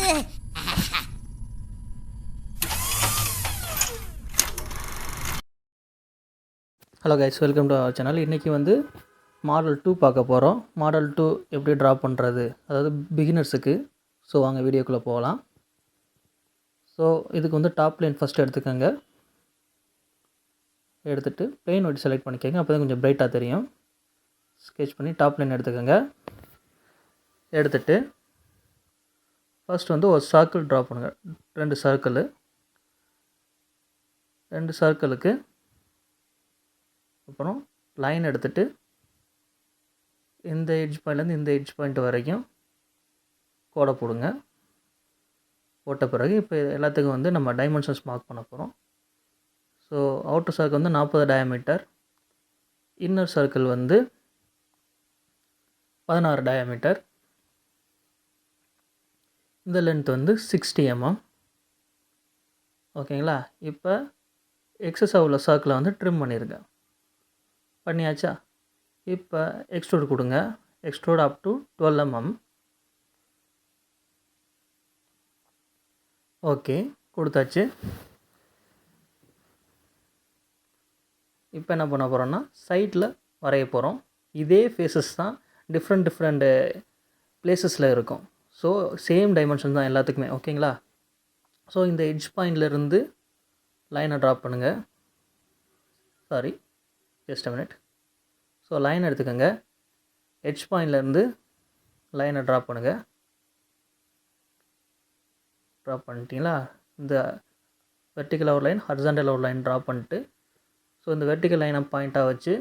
Hello guys, welcome to our channel. இன்றைக்கி வந்து model 2 பார்க்க போகிறோம். மாடல் 2 எப்படி ட்ரா பண்ணுறது, அதாவது பிகினர்ஸுக்கு. ஸோ வாங்க வீடியோக்குள்ளே போகலாம். ஸோ இதுக்கு வந்து டாப் லைன் ஃபஸ்ட்டு எடுத்துக்கோங்க. எடுத்துகிட்டு பிளெயின் ஒயிட் செலக்ட் பண்ணிக்கோங்க, அப்போ தான் கொஞ்சம் பிரைட்டாக தெரியும். ஸ்கெட்ச் பண்ணி டாப் லைன் எடுத்துக்கோங்க. எடுத்துகிட்டு ஃபஸ்ட் வந்து ஒரு சர்க்கிள் ட்ரா பண்ணுங்கள். 2 சர்க்கிளுக்கு அப்புறம் லைன் எடுத்துகிட்டு இந்த எட்ஜ் பாயிண்ட்லேருந்து இந்த எட்ஜ் பாயிண்ட் வரைக்கும் கோடை போடுங்க. போட்ட பிறகு இப்போ எல்லாத்துக்கும் வந்து நம்ம டைமென்ஷன்ஸ் மார்க் பண்ண போகிறோம். ஸோ அவுட்டர் சர்க்கிள் வந்து 40 டயாமீட்டர், இன்னர் சர்க்கிள் வந்து 16 டயாமீட்டர், இந்த லென்த் வந்து 60 mm. ஓகேங்களா? இப்போ எக்ஸஸாக உள்ள சர்க்கிளை வந்து ட்ரிம் பண்ணியாச்சா? இப்போ எக்ஸ்ட்ரூட் கொடுங்க. Extrude up to 12 mm. Okay, கொடுத்தாச்சு. இப்போ என்ன பண்ண போகிறோன்னா சைடில் வரைய போகிறோம். இதே ஃபேஸஸ் தான் டிஃப்ரெண்ட் பிளேஸஸில் இருக்கும். ஸோ சேம் டைமென்ஷன் தான் எல்லாத்துக்குமே. ஓகேங்களா? ஸோ இந்த எட்ஜ் பாயிண்ட்லேருந்து லைனை ட்ரா பண்ணுங்கள். Sorry, just a minute. So line எடுத்துக்கோங்க. எட்ஜ் பாயிண்ட்லேருந்து லைனை ட்ரா பண்ணுங்கள். ட்ரா பண்ணிட்டீங்களா? இந்த வெர்டிக்கல் ஒரு லைன், ஹரிசாண்டல் ஒரு லைன் ட்ரா பண்ணிட்டு, ஸோ இந்த வெர்டிக்கல் லைனை பாயிண்ட்டாக வச்சு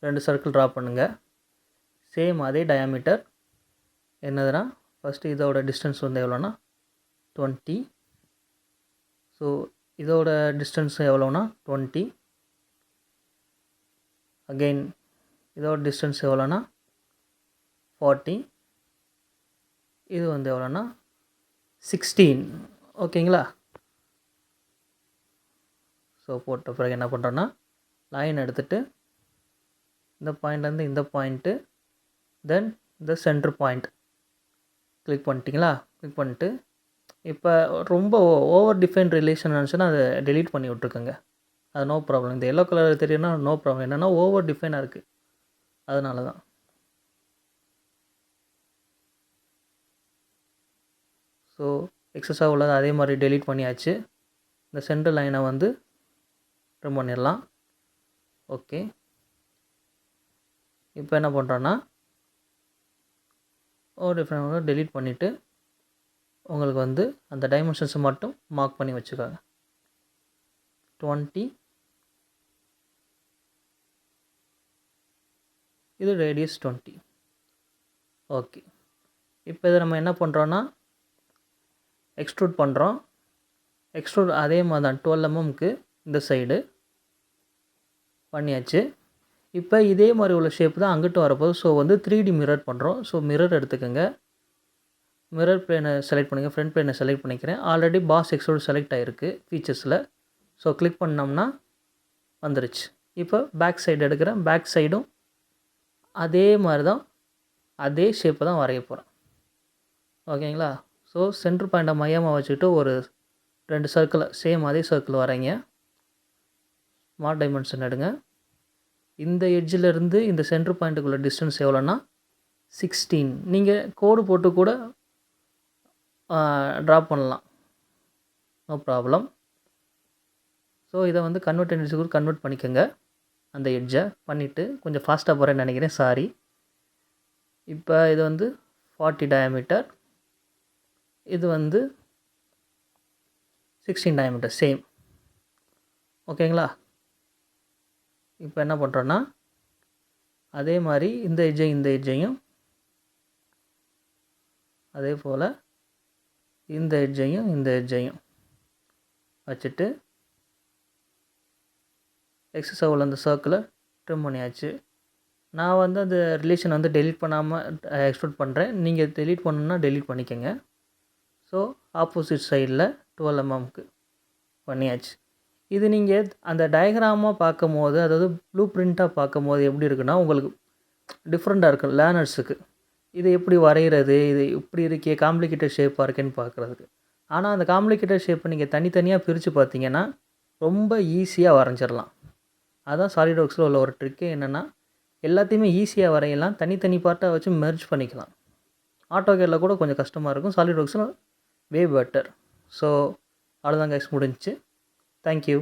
2 சர்க்கிள் ட்ரா பண்ணுங்கள். சேம் அதே டயாமீட்டர். என்னதுன்னா ஃபஸ்ட்டு இதோட டிஸ்டன்ஸ் வந்து எவ்வளோனா 20. ஸோ இதோட டிஸ்டன்ஸ் எவ்வளோனா 20. அகெயின் இதோட டிஸ்டன்ஸ் எவ்வளோனா 40. இது வந்து எவ்வளோனா 16. ஓகேங்களா? ஸோ போட்ட பிறகு என்ன பண்ணுறோன்னா லைன் எடுத்துகிட்டு இந்த பாயிண்ட்லேருந்து இந்த பாயிண்ட்டு, தென் இந்த சென்டர் பாயிண்ட் கிளிக் பண்ணிட்டீங்களா? கிளிக் பண்ணிட்டு இப்போ ரொம்ப ஓவர் டிஃபைன் ரிலேஷன் நினச்சுன்னா அதை டெலீட் பண்ணி விட்ருக்கோங்க. அது நோ ப்ராப்ளம். இந்த எல்லோ கலர் தெரியும்னா நோ ப்ராப்ளம். என்னென்னா ஓவர் டிஃபைனாக இருக்குது, அதனால தான். ஸோ எக்ஸஸாக உள்ளது அதே மாதிரி டெலீட் பண்ணியாச்சு. இந்த சென்டர் லைனை வந்து ரிமூவ் பண்ணிடலாம். ஓகே, இப்போ என்ன பண்ணுறோன்னா ஓவர் டிஃபைன் டெலீட் பண்ணிவிட்டு உங்களுக்கு வந்து அந்த டைமென்ஷன்ஸை மட்டும் மார்க் பண்ணி வச்சுக்கோங்க. 20. இது ரேடியஸ் 20. ஓகே, இப்போ இதை நம்ம என்ன பண்ணுறோன்னா எக்ஸ்ட்ரூட் பண்ணுறோம். எக்ஸ்ட்ரூட் அதே மாதிரி தான் 12 mmக்கு இந்த சைடு பண்ணியாச்சு. இப்போ இதே மாதிரி உள்ள ஷேப் தான் அங்கிட்டு வரப்போகுது. ஸோ வந்து 3D மிரர் பண்ணுறோம். ஸோ மிரர் எடுத்துக்கோங்க. மிரர் பிளேனை செலக்ட் பண்ணிக்க. ஃப்ரண்ட் பிளேனை செலக்ட் பண்ணிக்கிறேன். ஆல்ரெடி பாஸ் எக்ஸ்ட்ரூட் செலக்ட் ஆகிருக்கு ஃபீச்சர்ஸில். ஸோ கிளிக் பண்ணோம்னா வந்துருச்சு. இப்போ பேக் சைடு எடுக்கிறேன். பேக் சைடும் அதே மாதிரி தான், அதே ஷேப்பை தான் வரைய போகிறேன். ஓகேங்களா? ஸோ சென்டர் பாயிண்ட்டை மையமாக வச்சுக்கிட்டு ஒரு 2 சர்க்கிளை சேம் அதே சர்க்கிள் வரைங்க. ஸ்மார்ட் டைமென்ஷன் எடுங்க. இந்த எட்ஜிலேருந்து இந்த சென்டர் பாயிண்ட்டுக்குள்ள டிஸ்டன்ஸ் எவ்வளோன்னா 16. நீங்கள் கோடு போட்டு கூட ட்ரா பண்ணலாம், நோ ப்ராப்ளம். ஸோ இதை வந்து கன்வெர்ட் பண்ணிக்கோங்க. அந்த எட்ஜை பண்ணிவிட்டு கொஞ்சம் ஃபாஸ்ட்டாக போகிறேன்னு நினைக்கிறேன், சாரி. இப்போ இது வந்து 40 டயாமீட்டர், இது வந்து 16 டயாமீட்டர், சேம். ஓகேங்களா? இப்போ என்ன பண்ணுறோன்னா அதே மாதிரி இந்த எட்ஜையும் அதே போல் இந்த எட்ஜையும் வச்சுட்டு எக்ஸஸாக உள்ள அந்த சர்க்கிளை ட்ரிம் பண்ணியாச்சு. நான் வந்து அந்த ரிலேஷன் வந்து டெலீட் பண்ணாமல் எக்ஸ்ட்ரூட் பண்ணுறேன். நீங்கள் டெலீட் பண்ணணுன்னா டெலீட் பண்ணிக்கோங்க. ஸோ ஆப்போசிட் சைடில் 12 mmக்கு பண்ணியாச்சு. இது நீங்கள் அந்த டயக்ராமாக பார்க்கும்போது, அதாவது ப்ளூ பிரிண்ட்டாக பார்க்கும்போது எப்படி இருக்குன்னா உங்களுக்கு டிஃப்ரெண்ட்டாக இருக்கும் லேர்னர்ஸுக்கு. இது எப்படி வரைகிறது, இது இப்படி இருக்கே காம்ப்ளிகேட்டட் ஷேப்பாக இருக்கேன்னு பார்க்குறதுக்கு. ஆனால் அந்த காம்ப்ளிகேட்டட் ஷேப்பை நீங்கள் தனித்தனியாக பிரித்து பார்த்தீங்கன்னா ரொம்ப ஈஸியாக வரைஞ்சிடலாம். அதான் சாலிட்வொர்க்ஸில் உள்ள ஒரு ட்ரிக்கே என்னென்னா, எல்லாத்தையுமே ஈஸியாக வரையலாம், தனித்தனி பார்ட்டாக வச்சு மெர்ஜ் பண்ணிக்கலாம். ஆட்டோகேடில் கூட கொஞ்சம் கஷ்டமாக இருக்கும், சாலிட்வொர்க்ஸில் வே பெட்டர். ஸோ அவ்வளோதான் கைஸ், முடிஞ்சுச்சு. தேங்க்யூ.